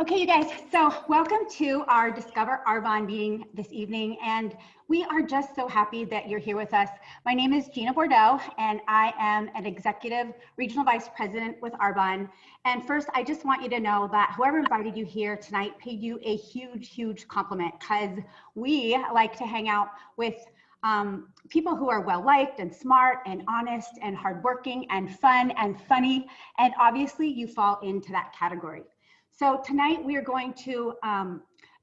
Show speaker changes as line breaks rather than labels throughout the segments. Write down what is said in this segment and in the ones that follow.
Okay, you guys, so welcome to our Discover Arbonne meeting this evening, and we are just so happy that you're here with us. My name is Gina Bourdeaux, and I am an Executive Regional Vice President with Arbonne. And first, I just want you to know that whoever invited you here tonight paid you a huge, huge compliment, because we like to hang out with people who are well-liked and smart and honest and hardworking and fun and funny, and obviously you fall into that category. So tonight we are going to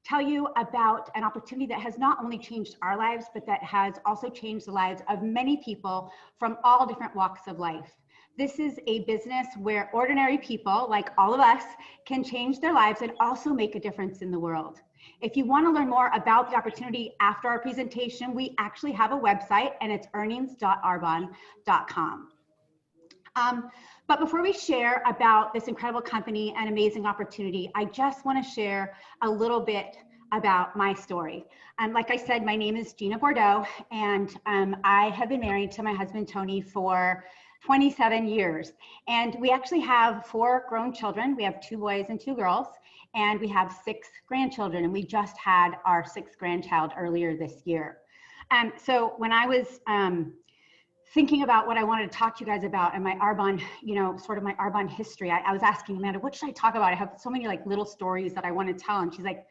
tell you about an opportunity that has not only changed our lives, but that has also changed the lives of many people from all different walks of life. This is a business where ordinary people, like all of us, can change their lives and also make a difference in the world. If you want to learn more about the opportunity after our presentation, we actually have a website, and it's earnings.arbonne.com. But before we share about this incredible company and amazing opportunity, I just want to share a little bit about my story. Like I said, my name is Gina Bourdeaux, and I have been married to my husband, Tony, for 27 years. And we actually have 4 grown children. We have 2 boys and 2 girls, and we have 6 grandchildren. And we just had our 6th grandchild earlier this year. So when I was thinking about what I wanted to talk to you guys about and my Arbonne, sort of my Arbonne history, I was asking Amanda, what should I talk about? I have so many like little stories that I want to tell. And she's like,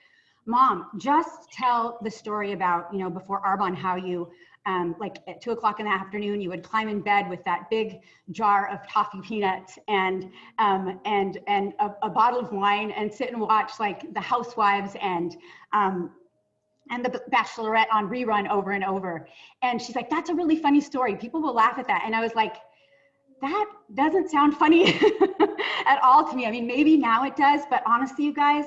Mom, just tell the story about, before Arbonne, how you, like at 2 o'clock in the afternoon, you would climb in bed with that big jar of toffee peanuts and a bottle of wine and sit and watch like the Housewives and the Bachelorette on rerun over and over. And she's like, that's a really funny story. People will laugh at that. And I was like, that doesn't sound funny at all to me. I mean, maybe now it does, but honestly, you guys,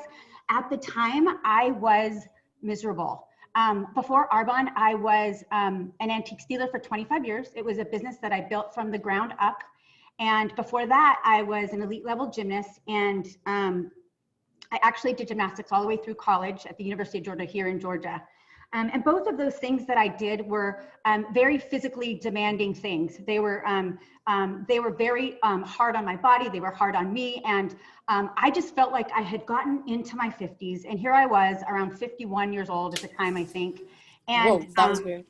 at the time I was miserable. Before Arbonne, I was an antique dealer for 25 years. It was a business that I built from the ground up. And before that, I was an elite level gymnast, and I actually did gymnastics all the way through college at the University of Georgia here in Georgia. And both of those things that I did were very physically demanding things. They were very hard on my body. They were hard on me. And I just felt like I had gotten into my 50s. And here I was around 51 years old at the time, I think. And
whoa, that was weird.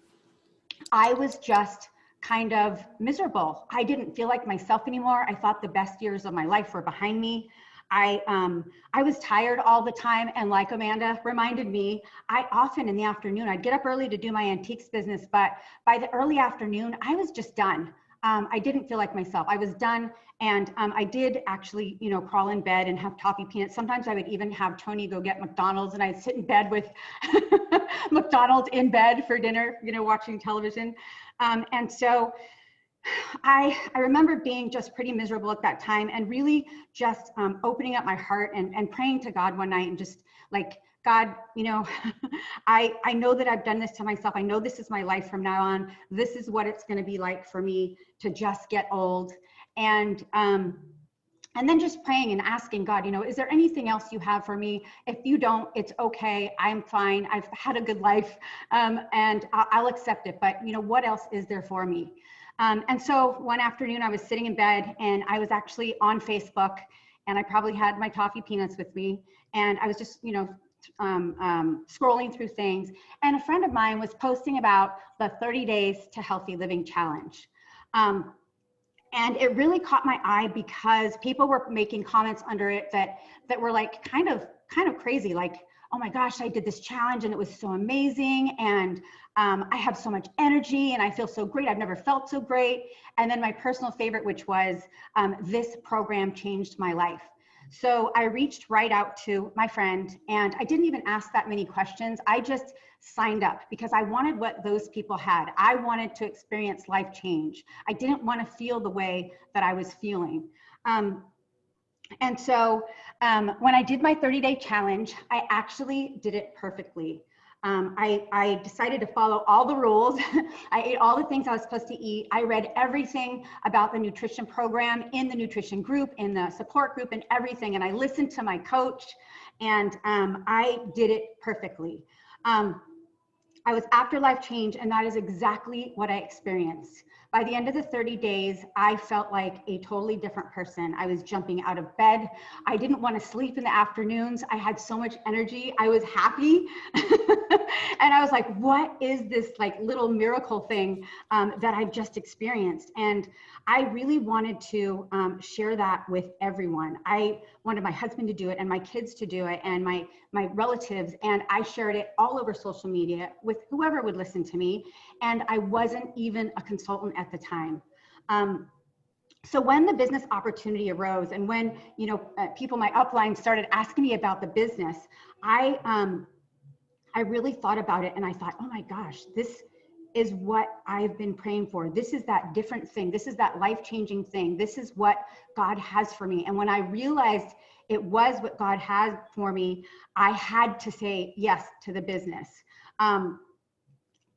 I was just kind of miserable. I didn't feel like myself anymore. I thought the best years of my life were behind me. I was tired all the time, and like Amanda reminded me, I often in the afternoon, I'd get up early to do my antiques business, but by the early afternoon, I was just done. I didn't feel like myself. I was done, and I did actually, crawl in bed and have toffee peanuts. Sometimes I would even have Tony go get McDonald's, and I'd sit in bed with McDonald's in bed for dinner, watching television. And so I remember being just pretty miserable at that time, and really just opening up my heart and praying to God one night and just like, God, I know that I've done this to myself. I know this is my life from now on. This is what it's going to be like for me to just get old. And then just praying and asking God, is there anything else you have for me? If you don't, it's okay. I'm fine. I've had a good life, and I'll accept it. But what else is there for me? And so one afternoon I was sitting in bed, and I was actually on Facebook, and I probably had my toffee peanuts with me, and I was just, scrolling through things. And a friend of mine was posting about the 30 Days to Healthy Living Challenge. And it really caught my eye because people were making comments under it that were like kind of crazy, like, oh my gosh, I did this challenge and it was so amazing. And I have so much energy and I feel so great. I've never felt so great. And then my personal favorite, which was this program changed my life. So I reached right out to my friend, and I didn't even ask that many questions. I just signed up because I wanted what those people had. I wanted to experience life change. I didn't want to feel the way that I was feeling. And so when I did my 30-day challenge, I actually did it perfectly. I decided to follow all the rules. I ate all the things I was supposed to eat. I read everything about the nutrition program in the nutrition group, in the support group, and everything. And I listened to my coach, and I did it perfectly. I was after life change, and that is exactly what I experienced. By the end of the 30 days, I felt like a totally different person. I was jumping out of bed. I didn't want to sleep in the afternoons. I had so much energy. I was happy. And I was like, what is this like little miracle thing that I've just experienced? And I really wanted to share that with everyone. I wanted my husband to do it and my kids to do it and my relatives. And I shared it all over social media with whoever would listen to me. And I wasn't even a consultant at the time. So when the business opportunity arose and when, you know, people, my upline started asking me about the business, I really thought about it and I thought, oh my gosh, this is what I've been praying for. This is that different thing. This is that life-changing thing. This is what God has for me. And when I realized it was what God had for me, I had to say yes to the business.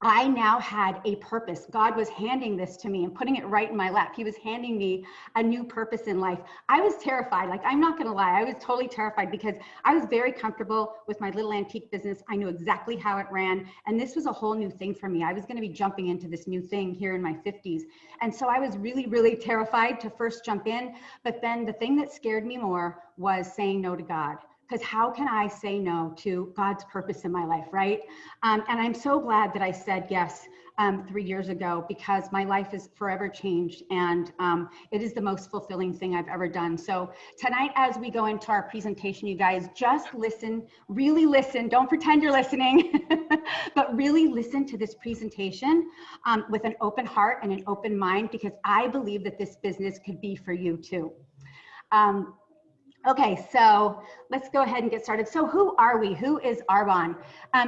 I now had a purpose. God was handing this to me and putting it right in my lap. He was handing me a new purpose in life. I was terrified. Like, I'm not going to lie. I was totally terrified because I was very comfortable with my little antique business. I knew exactly how it ran. And this was a whole new thing for me. I was going to be jumping into this new thing here in my 50s. And so I was really, really terrified to first jump in. But then the thing that scared me more was saying no to God. Because how can I say no to God's purpose in my life, right? And I'm so glad that I said yes 3 years ago, because my life is forever changed and it is the most fulfilling thing I've ever done. So tonight, as we go into our presentation, you guys just listen, really listen. Don't pretend you're listening, but really listen to this presentation with an open heart and an open mind, because I believe that this business could be for you too. Okay, so let's go ahead and get started. So who are we? Who is Arbonne?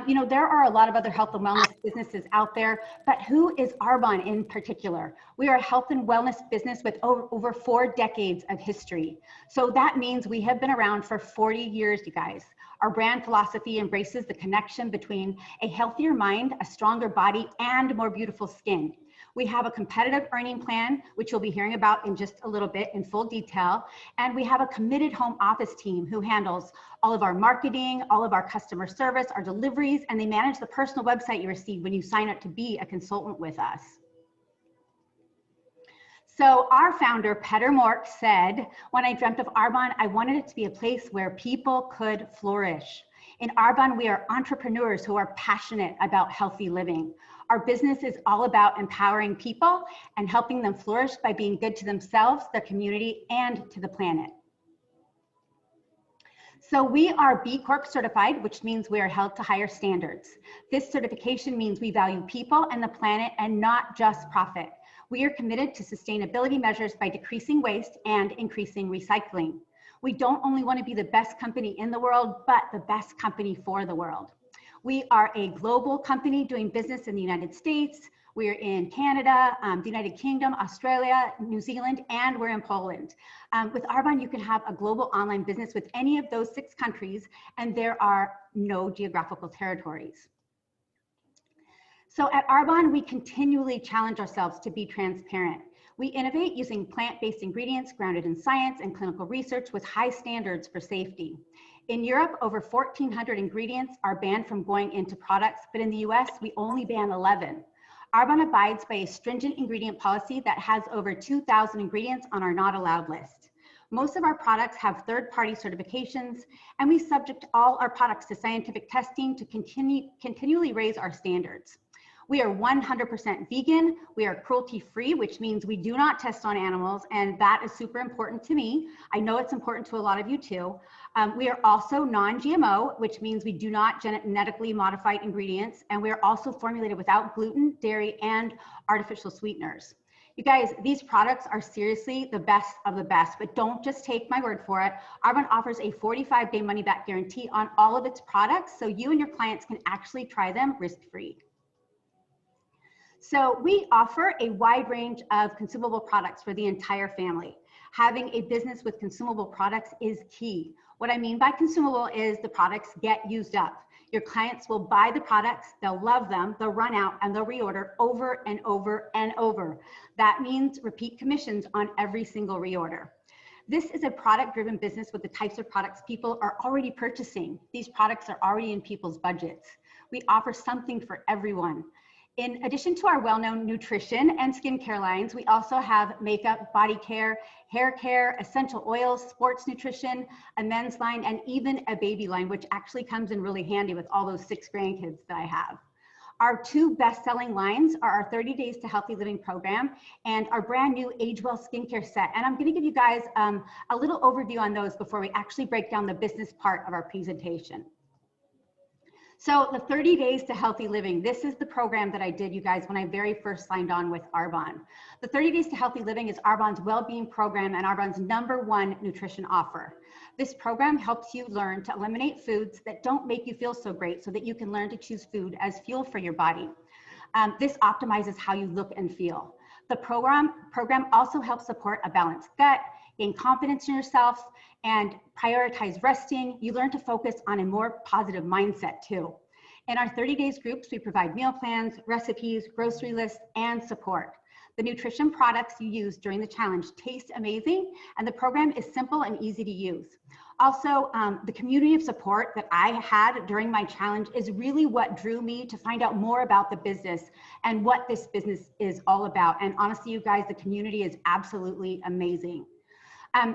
You know, there are a lot of other health and wellness businesses out there, but who is Arbonne in particular? We are a health and wellness business with over 4 decades of history. So that means we have been around for 40 years, you guys. Our brand philosophy embraces the connection between a healthier mind, a stronger body, and more beautiful skin. We have a competitive earning plan, which you'll be hearing about in just a little bit in full detail. And we have a committed home office team who handles all of our marketing, all of our customer service, our deliveries, and they manage the personal website you receive when you sign up to be a consultant with us. So our founder, Peter Mork, said, when I dreamt of Arbonne, I wanted it to be a place where people could flourish. In Arbonne, we are entrepreneurs who are passionate about healthy living. Our business is all about empowering people and helping them flourish by being good to themselves, their community, and to the planet. So we are B Corp certified, which means we are held to higher standards. This certification means we value people and the planet and not just profit. We are committed to sustainability measures by decreasing waste and increasing recycling. We don't only want to be the best company in the world, but the best company for the world. We are a global company doing business in the United States. We're in Canada, the United Kingdom, Australia, New Zealand, and we're in Poland. With Arbonne, you can have a global online business with any of those 6 countries, and there are no geographical territories. So at Arbonne, we continually challenge ourselves to be transparent. We innovate using plant-based ingredients grounded in science and clinical research with high standards for safety. In Europe, over 1,400 ingredients are banned from going into products, but in the US, we only ban 11. Arbonne abides by a stringent ingredient policy that has over 2,000 ingredients on our not allowed list. Most of our products have third-party certifications, and we subject all our products to scientific testing to continually raise our standards. We are 100% vegan. We are cruelty-free, which means we do not test on animals, and that is super important to me. I know it's important to a lot of you too. We are also non-GMO, which means we do not genetically modify ingredients, and we are also formulated without gluten, dairy, and artificial sweeteners. You guys, these products are seriously the best of the best, but don't just take my word for it. Arbonne offers a 45-day money-back guarantee on all of its products, so you and your clients can actually try them risk-free. So we offer a wide range of consumable products for the entire family. Having a business with consumable products is key. What I mean by consumable is the products get used up. Your clients will buy the products, they'll love them, they'll run out, and they'll reorder over and over and over. That means repeat commissions on every single reorder. This is a product-driven business with the types of products people are already purchasing. These products are already in people's budgets. We offer something for everyone. In addition to our well-known nutrition and skincare lines, we also have makeup, body care, hair care, essential oils, sports nutrition, a men's line, and even a baby line, which actually comes in really handy with all those 6 grandkids that I have. Our 2 best-selling lines are our 30 Days to Healthy Living program and our brand new Age Well skincare set. And I'm gonna give you guys a little overview on those before we actually break down the business part of our presentation. So the 30 Days to Healthy Living, this is the program that I did, you guys, when I very first signed on with Arbonne. The 30 Days to Healthy Living is Arbonne's well-being program and Arbonne's #1 nutrition offer. This program helps you learn to eliminate foods that don't make you feel so great so that you can learn to choose food as fuel for your body. This optimizes how you look and feel. The program also helps support a balanced gut, gain confidence in yourself, and prioritize resting. You learn to focus on a more positive mindset too. In our 30 days groups, we provide meal plans, recipes, grocery lists, and support. The nutrition products you use during the challenge taste amazing, and the program is simple and easy to use. Also, the community of support that I had during my challenge is really what drew me to find out more about the business and what this business is all about. And honestly, you guys, the community is absolutely amazing.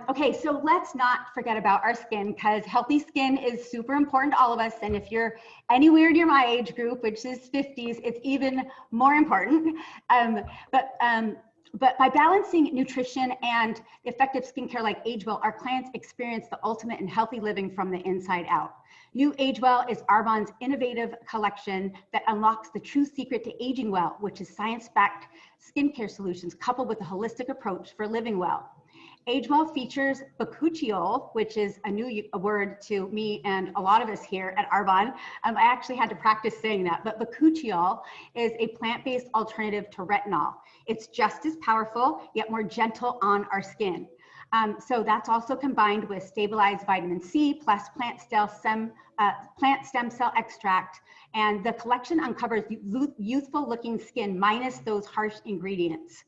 Okay, so let's not forget about our skin, because healthy skin is super important to all of us. And if you're anywhere near my age group, which is 50s, it's even more important. But by balancing nutrition and effective skincare like Age Well, our clients experience the ultimate in healthy living from the inside out. New Age Well is Arbonne's innovative collection that unlocks the true secret to aging well, which is science-backed skincare solutions coupled with a holistic approach for living well. Age Well features bakuchiol, which is a new word to me and a lot of us here at Arbonne. I actually had to practice saying that, but bakuchiol is a plant-based alternative to retinol. It's just as powerful, yet more gentle on our skin. So that's also combined with stabilized vitamin C plus plant stem cell extract. And the collection uncovers youthful looking skin minus those harsh ingredients.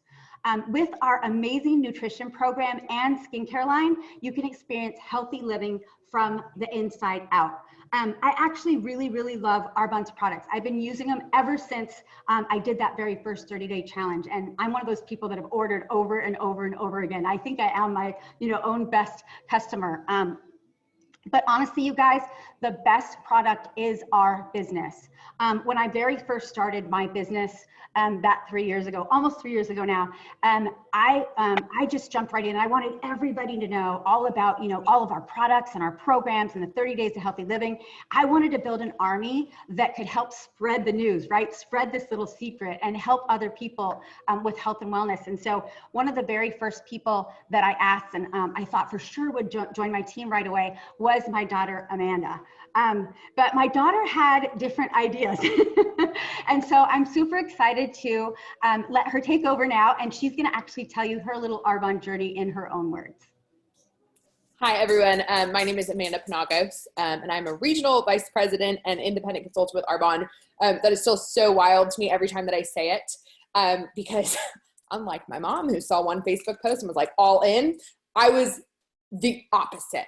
With our amazing nutrition program and skincare line, you can experience healthy living from the inside out. I actually really love Arbonne's products. I've been using them ever since I did that very first 30-day challenge. And I'm one of those people that have ordered over and over and over again. I think I am my own best customer. But honestly, you guys, the best product is our business. When I very first started my business, that 3 years ago, almost 3 years ago now, I just jumped right in. I wanted everybody to know all about, all of our products and our programs and the 30 Days to Healthy Living. I wanted to build an army that could help spread the news, right? Spread this little secret and help other people with health and wellness. And so one of the very first people that I asked, and I thought for sure would join my team right away, was my daughter, Amanda. But my daughter had different ideas. And so I'm super excited to let her take over now, and she's gonna actually tell you her little Arbonne journey in her own words.
Hi, everyone. My name is Amanda Penagos, and I'm a regional vice president and independent consultant with Arbonne. That is still so wild to me every time that I say it, because unlike my mom, who saw one Facebook post and was like all in, I was the opposite.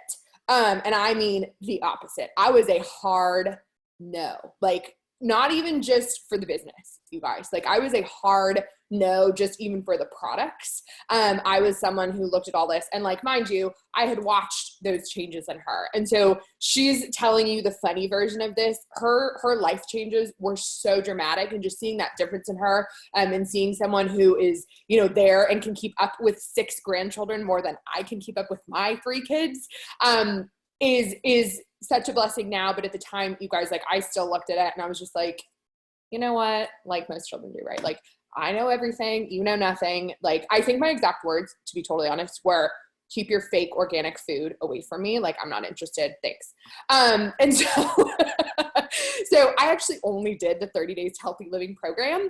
And I mean the opposite. I was a hard no, like not even just for the business, you guys. Like I was a hard no, just even for the products. I was someone who looked at all this and like, mind you, I had watched those changes in her. And so she's telling you the funny version of this. Her life changes were so dramatic, and just seeing that difference in her and seeing someone who is, there and can keep up with 6 grandchildren more than I can keep up with my 3 kids is such a blessing now. But at the time, you guys, like I still looked at it and I was just like, you know what? Like most children do, right? Like I know everything, you know nothing. Like I think my exact words, to be totally honest, were keep your fake organic food away from me. Like I'm not interested, thanks. And so, so I actually only did the 30 Days to Healthy Living program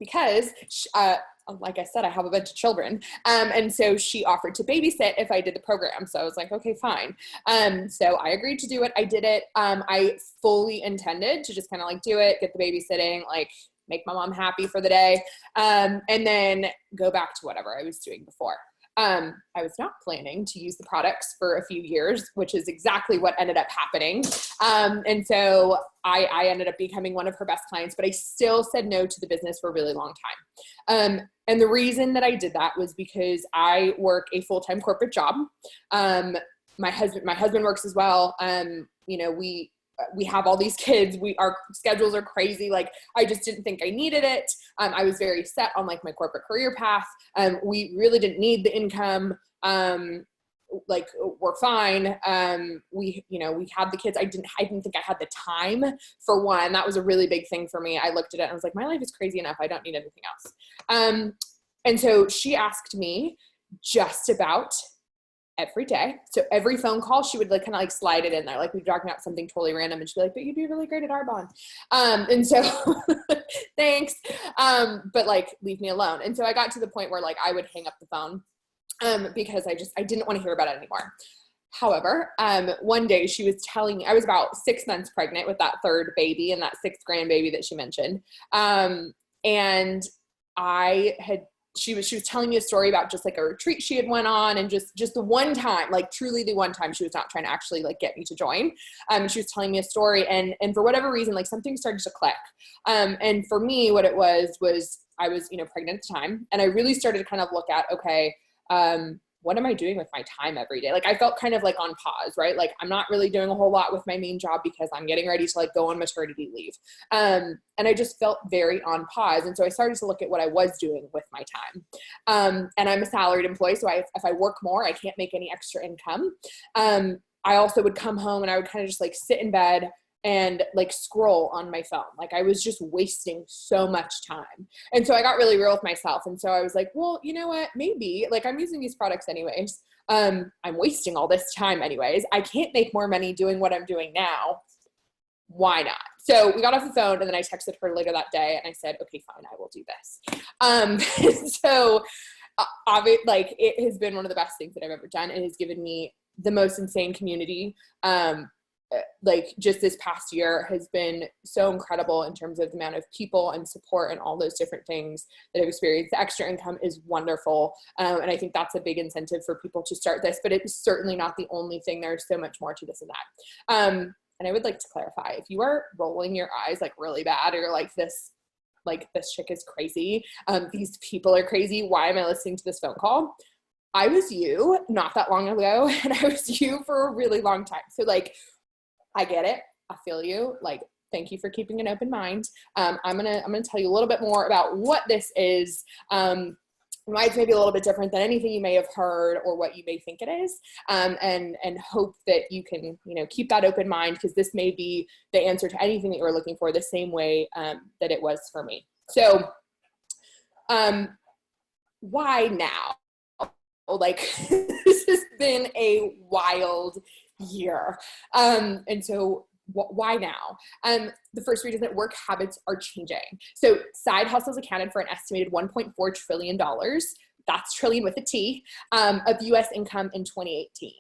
because like I said, I have a bunch of children. And so she offered to babysit if I did the program. So I was like, okay, fine. So I agreed to do it. I did it. I fully intended to just kind of like do it, get the babysitting, like make my mom happy for the day, and then go back to whatever I was doing before. I was not planning to use the products for a few years, which is exactly what ended up happening. And so I ended up becoming one of her best clients, but I still said no to the business for a really long time. And the reason that I did that was because I work a full-time corporate job. My husband works as well. You know, we have all these kids. Our schedules are crazy. Like, I just didn't think I needed it. I was very set on like my corporate career path. We really didn't need the income. Like, we're fine. We had the kids. I didn't think I had the time, for one. That was a really big thing for me. I looked at it and I was like, my life is crazy enough. I don't need anything else. And so she asked me just about every day. So every phone call, she would like kind of like slide it in there. Like, we'd be talking about something totally random and she'd be like, but you'd be really great at Arbonne. And so thanks. But like, leave me alone. And so I got to the point where like I would hang up the phone because I didn't want to hear about it anymore. However, one day she was telling me, I was about 6 months pregnant with that third baby and that sixth grandbaby that she mentioned. And she was telling me a story about just like a retreat she had went on, and just the one time, like truly the one time, she was not trying to actually like get me to join. She was telling me a story, and for whatever reason, like something started to click. And for me, what it was I was, pregnant at the time, and I really started to kind of look at, okay, what am I doing with my time every day? Like, I felt kind of like on pause, right? Like, I'm not really doing a whole lot with my main job because I'm getting ready to like go on maternity leave. And I just felt very on pause. And so I started to look at what I was doing with my time. And I'm a salaried employee. So if I work more, I can't make any extra income. I also would come home and I would kind of just like sit in bed and like scroll on my phone. Like, I was just wasting so much time. And so I got really real with myself. And so I was like, well, you know what, maybe like I'm using these products anyways. I'm wasting all this time anyways. I can't make more money doing what I'm doing now. Why not? So we got off the phone, and then I texted her later that day and I said, okay, fine, I will do this. So like, it has been one of the best things that I've ever done. It has given me the most insane community. Like, just this past year has been so incredible in terms of the amount of people and support and all those different things that I've experienced. The extra income is wonderful. And I think that's a big incentive for people to start this, but it's certainly not the only thing. There's so much more to this and that. And I would like to clarify, if you are rolling your eyes like really bad, or like this chick is crazy, these people are crazy, why am I listening to this phone call? I was you not that long ago, and I was you for a really long time. So like, I get it. I feel you. Like, thank you for keeping an open mind. I'm gonna tell you a little bit more about what this is, why it's maybe a little bit different than anything you may have heard or what you may think it is, and hope that you can, keep that open mind, because this may be the answer to anything that you're looking for, the same way that it was for me. So, why now? Like, this has been a wild year. And so why now? The first reason that work habits are changing. So side hustles accounted for an estimated $1.4 trillion, that's trillion with a T, of US income in 2018.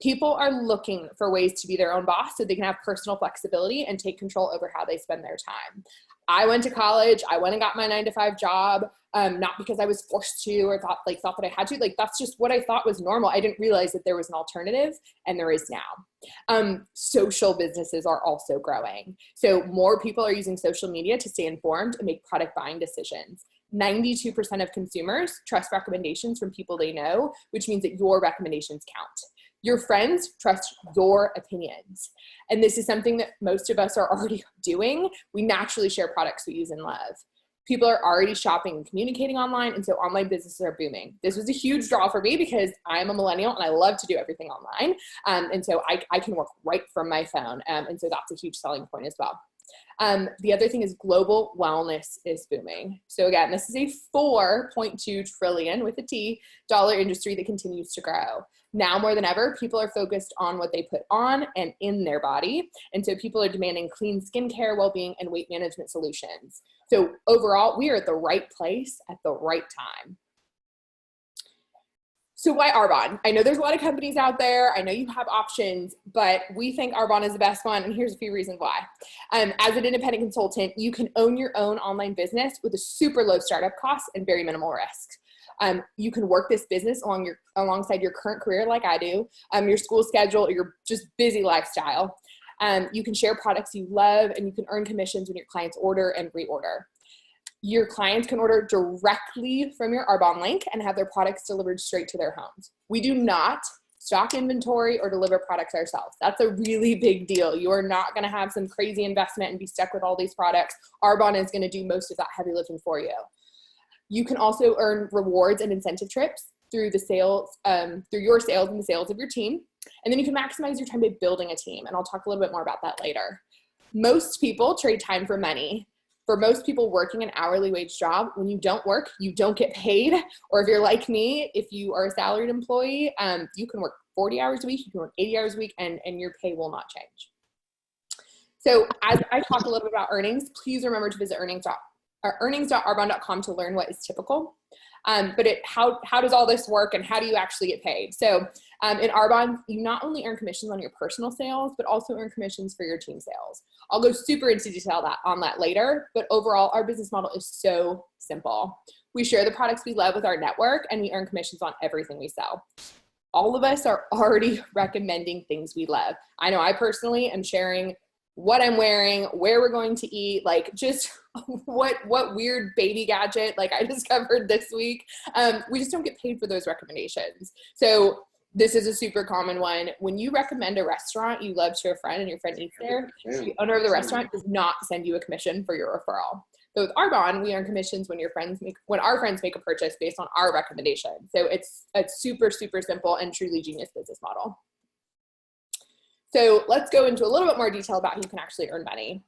People are looking for ways to be their own boss so they can have personal flexibility and take control over how they spend their time. I went to college, I went and got my 9-to-5 job, not because I was forced to or thought that I had to. Like, that's just what I thought was normal. I didn't realize that there was an alternative, and there is now. Social businesses are also growing. So more people are using social media to stay informed and make product buying decisions. 92% of consumers trust recommendations from people they know, which means that your recommendations count. Your friends trust your opinions. And this is something that most of us are already doing. We naturally share products we use and love. People are already shopping and communicating online, and so online businesses are booming. This was a huge draw for me because I'm a millennial and I love to do everything online. And so I can work right from my phone. And so that's a huge selling point as well. The other thing is global wellness is booming. So again, this is a $4.2 trillion with a T dollar industry that continues to grow. Now more than ever, people are focused on what they put on and in their body. And so people are demanding clean skincare, well-being, and weight management solutions. So overall, we are at the right place at the right time. So why Arbonne? I know there's a lot of companies out there. I know you have options, but we think Arbonne is the best one, and here's a few reasons why. As an independent consultant, you can own your own online business with a super low startup cost and very minimal risk. You can work this business alongside your current career like I do, your school schedule, or your just busy lifestyle. You can share products you love, and you can earn commissions when your clients order and reorder. Your clients can order directly from your Arbonne link and have their products delivered straight to their homes. We do not stock inventory or deliver products ourselves. That's a really big deal. You are not going to have some crazy investment and be stuck with all these products. Arbonne is going to do most of that heavy lifting for you. You can also earn rewards and incentive trips through the sales, through your sales and the sales of your team. And then you can maximize your time by building a team. And I'll talk a little bit more about that later. Most people trade time for money. For most people working an hourly wage job, when you don't work, you don't get paid. Or if you're like me, if you are a salaried employee, you can work 40 hours a week, you can work 80 hours a week, and your pay will not change. So as I talk a little bit about earnings, please remember to visit earnings.arbonne.com to learn what is typical. But how does all this work, and how do you actually get paid? So in Arbonne, you not only earn commissions on your personal sales, but also earn commissions for your team sales. I'll go super into detail on that later, but overall, our business model is so simple. We share the products we love with our network, and we earn commissions on everything we sell. All of us are already recommending things we love. I know I personally am sharing what I'm wearing, where we're going to eat, like just what weird baby gadget like I discovered this week. We just don't get paid for those recommendations. So this is a super common one. When you recommend a restaurant you love to a friend and your friend eats there, the owner of the restaurant does not send you a commission for your referral. So with Arbonne, we earn commissions when our friends make a purchase based on our recommendation. So it's a super, super simple and truly genius business model. So let's go into a little bit more detail about how you can actually earn money.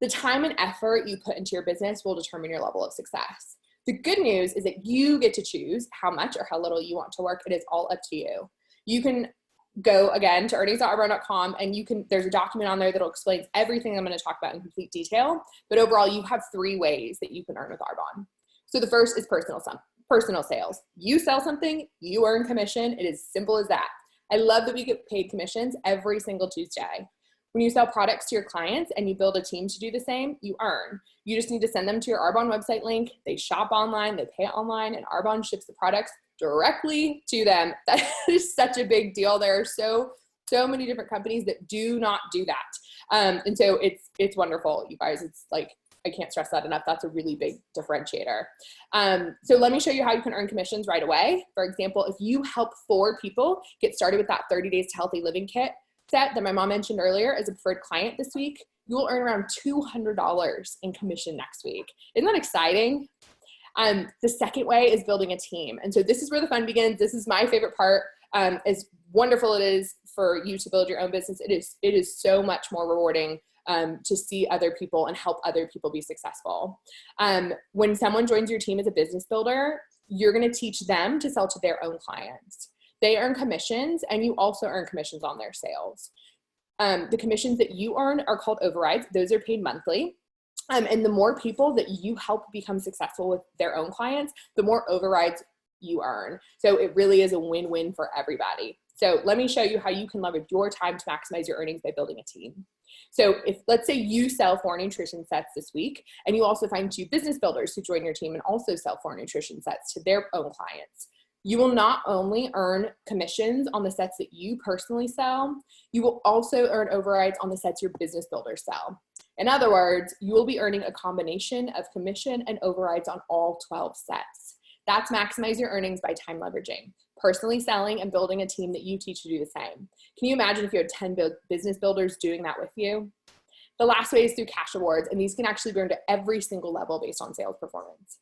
The time and effort you put into your business will determine your level of success. The good news is that you get to choose how much or how little you want to work. It is all up to you. You can go again to earnings.arbonne.com, and there's a document on there that'll explain everything I'm going to talk about in complete detail. But overall, you have 3 ways that you can earn with Arbonne. So the first is personal sales. You sell something, you earn commission. It is simple as that. I love that we get paid commissions every single Tuesday. When you sell products to your clients and you build a team to do the same, you earn. You just need to send them to your Arbonne website link. They shop online, they pay online, and Arbonne ships the products directly to them. That is such a big deal. There are so many different companies that do not do that. And so it's wonderful, you guys. It's like, I can't stress that enough. That's a really big differentiator. So let me show you how you can earn commissions right away. For example, if you help 4 people get started with that 30 Days to Healthy Living kit set that my mom mentioned earlier as a preferred client this week, you will earn around $200 in commission next week. Isn't that exciting? The second way is building a team. And so this is where the fun begins. This is my favorite part. As wonderful it is for you to build your own business, it is so much more rewarding to see other people and help other people be successful. When someone joins your team as a business builder, you're going to teach them to sell to their own clients. They earn commissions, and you also earn commissions on their sales. The commissions that you earn are called overrides. Those are paid monthly. And the more people that you help become successful with their own clients, the more overrides you earn. So it really is a win-win for everybody. So let me show you how you can leverage your time to maximize your earnings by building a team. So if, let's say you sell 4 nutrition sets this week, and you also find 2 business builders who join your team and also sell 4 nutrition sets to their own clients. You will not only earn commissions on the sets that you personally sell, you will also earn overrides on the sets your business builders sell. In other words, you will be earning a combination of commission and overrides on all 12 sets. That's maximize your earnings by time leveraging, personally selling and building a team that you teach to do the same. Can you imagine if you had 10 business builders doing that with you? The last way is through cash awards, and these can actually be earned at every single level based on sales performance.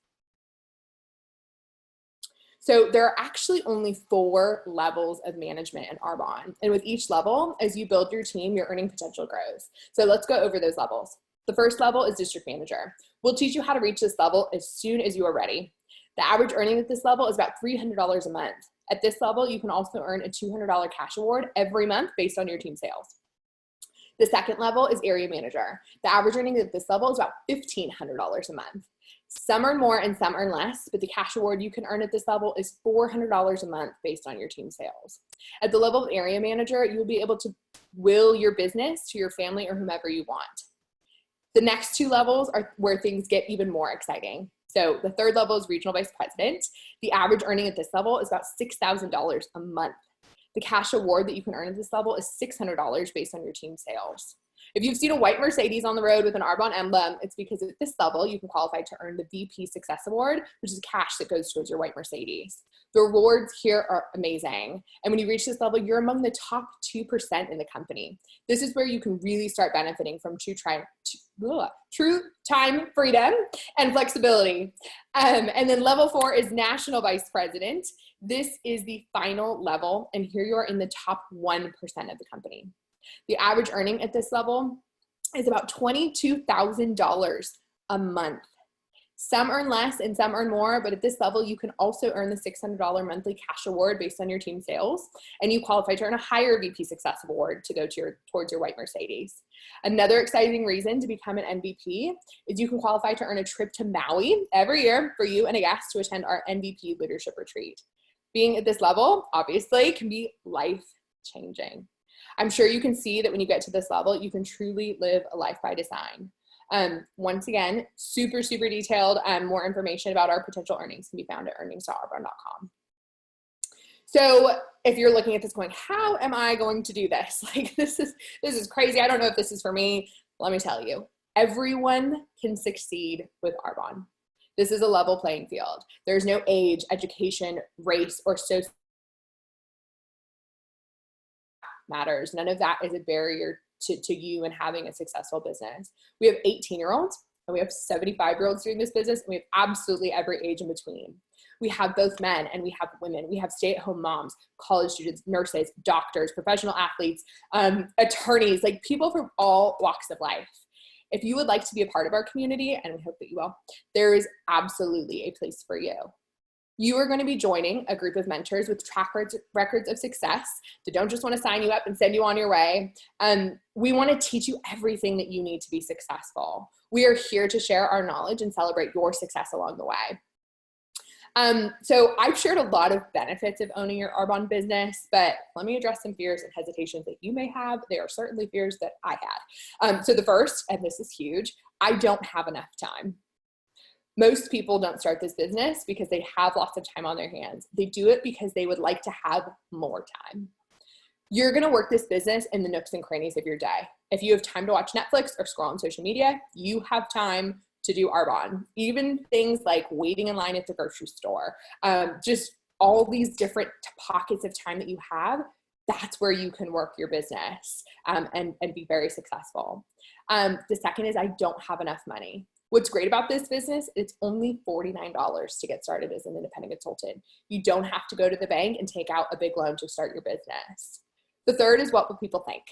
So there are actually only 4 levels of management in Arbonne. And with each level, as you build your team, your earning potential grows. So let's go over those levels. The first level is district manager. We'll teach you how to reach this level as soon as you are ready. The average earning at this level is about $300 a month. At this level, you can also earn a $200 cash award every month based on your team sales. The second level is area manager. The average earning at this level is about $1,500 a month. Some earn more and some earn less, but the cash award you can earn at this level is $400 a month based on your team sales. At the level of area manager, you'll be able to will your business to your family or whomever you want. The next 2 levels are where things get even more exciting. So the third level is regional vice president. The average earning at this level is about $6,000 a month. The cash award that you can earn at this level is $600 based on your team sales. If you've seen a white Mercedes on the road with an Arbonne emblem, it's because at this level, you can qualify to earn the VP Success Award, which is cash that goes towards your white Mercedes. The rewards here are amazing. And when you reach this level, you're among the top 2% in the company. This is where you can really start benefiting from true time freedom and flexibility. And then level 4 is National Vice President. This is the final level, and here you are in the top 1% of the company. The average earning at this level is about $22,000 a month. Some earn less and some earn more, but at this level, you can also earn the $600 monthly cash award based on your team sales, and you qualify to earn a higher VP Success Award to go to towards your white Mercedes. Another exciting reason to become an MVP is you can qualify to earn a trip to Maui every year for you and a guest to attend our MVP Leadership Retreat. Being at this level, obviously, can be life-changing. I'm sure you can see that when you get to this level, you can truly live a life by design. Once again, super, super detailed. More information about our potential earnings can be found at earnings.arbonne.com. So if you're looking at this going, how am I going to do this? Like, this is crazy. I don't know if this is for me. Let me tell you, everyone can succeed with Arbonne. This is a level playing field. There's no age, education, race, or social matters. None of that is a barrier to you and having a successful business. We have 18-year-olds and we have 75-year-olds doing this business, and we have absolutely every age in between. We have both men and we have women. We have stay-at-home moms, college students, nurses, doctors, professional athletes, attorneys, like people from all walks of life. If you would like to be a part of our community, and we hope that you will, there is absolutely a place for you. You are going to be joining a group of mentors with track records of success that don't just want to sign you up and send you on your way. We want to teach you everything that you need to be successful. We are here to share our knowledge and celebrate your success along the way. So I've shared a lot of benefits of owning your Arbonne business, but let me address some fears and hesitations that you may have. They are certainly fears that I had. So the first, and this is huge, I don't have enough time. Most people don't start this business because they have lots of time on their hands. They do it because they would like to have more time. You're going to work this business in the nooks and crannies of your day. If you have time to watch Netflix or scroll on social media, you have time to do Arbonne. Even things like waiting in line at the grocery store, just all these different pockets of time that you have, that's where you can work your business and be very successful. The second is I don't have enough money. What's great about this business, it's only $49 to get started as an independent consultant. You don't have to go to the bank and take out a big loan to start your business. The third is what will people think?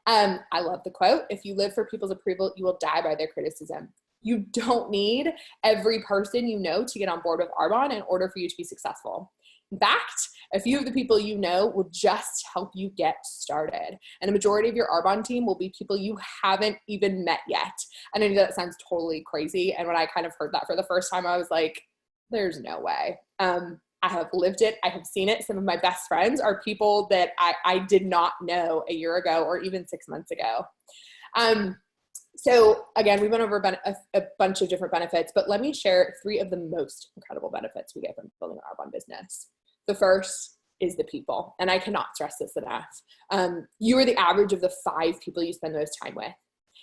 I love the quote, if you live for people's approval, you will die by their criticism. You don't need every person you know to get on board with Arbonne in order for you to be successful. In fact, a few of the people you know will just help you get started. And the majority of your Arbonne team will be people you haven't even met yet. And I know that sounds totally crazy. And when I kind of heard that for the first time, I was like, there's no way. I have lived it. I have seen it. Some of my best friends are people that I did not know a year ago or even 6 months ago. So again, we went over a bunch of different benefits, but let me share 3 of the most incredible benefits we get from building an Arbonne business. The first is the people, and I cannot stress this enough. You are the average of the 5 people you spend the most time with.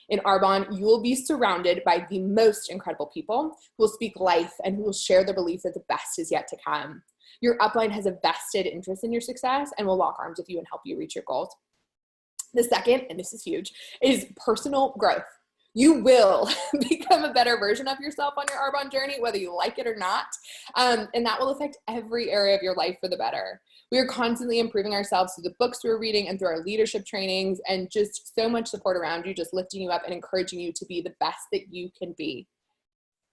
In Arbonne, you will be surrounded by the most incredible people who will speak life and who will share their belief that the best is yet to come. Your upline has a vested interest in your success and will lock arms with you and help you reach your goals. The second, and this is huge, is personal growth. You will become a better version of yourself on your Arbonne journey, whether you like it or not. And that will affect every area of your life for the better. We are constantly improving ourselves through the books we're reading and through our leadership trainings, and just so much support around you, just lifting you up and encouraging you to be the best that you can be.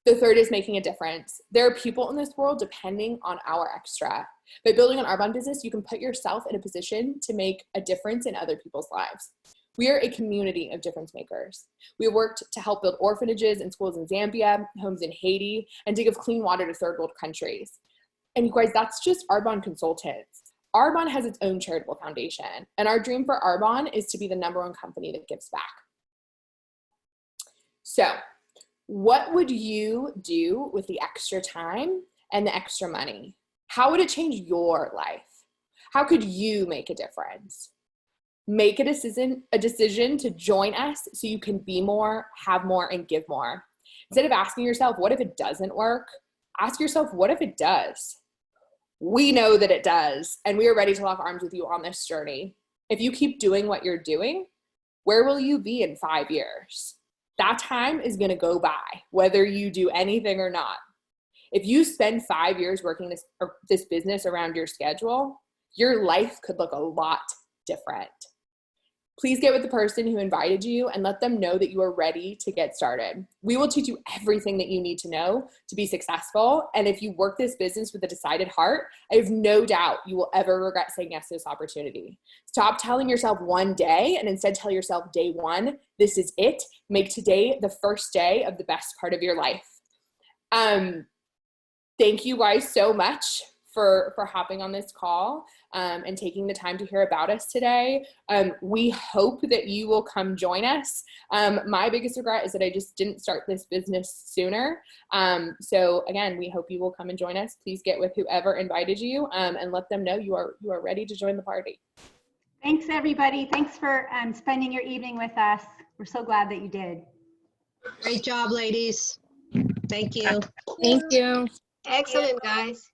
The third is making a difference. There are people in this world depending on our extra. By building an Arbonne business, you can put yourself in a position to make a difference in other people's lives. We are a community of difference makers. We have worked to help build orphanages and schools in Zambia, homes in Haiti, and to give clean water to third world countries. And you guys, that's just Arbonne Consultants. Arbonne has its own charitable foundation, and our dream for Arbonne is to be the #1 company that gives back. So What would you do with the extra time and the extra money? How would it change your life? How could you make a difference? Make a decision to join us so you can be more, have more, and give more. Instead of asking yourself, what if it doesn't work? Ask yourself, what if it does? We know that it does, and we are ready to lock arms with you on this journey. If you keep doing what you're doing, where will you be in 5 years? That time is going to go by, whether you do anything or not. If you spend 5 years working this business around your schedule, your life could look a lot different. Please get with the person who invited you and let them know that you are ready to get started. We will teach you everything that you need to know to be successful. And if you work this business with a decided heart, I have no doubt you will ever regret saying yes to this opportunity. Stop telling yourself one day and instead tell yourself day one, this is it. Make today the first day of the best part of your life. Thank you guys so much for hopping on this call and taking the time to hear about us today. We hope that you will come join us. My biggest regret is that I just didn't start this business sooner. So again, we hope you will come and join us. Please get with whoever invited you and let them know you are ready to join the party.
Thanks, everybody. Thanks for spending your evening with us. We're so glad that you did.
Great job, ladies. Thank you.
Thank you.
Excellent, guys.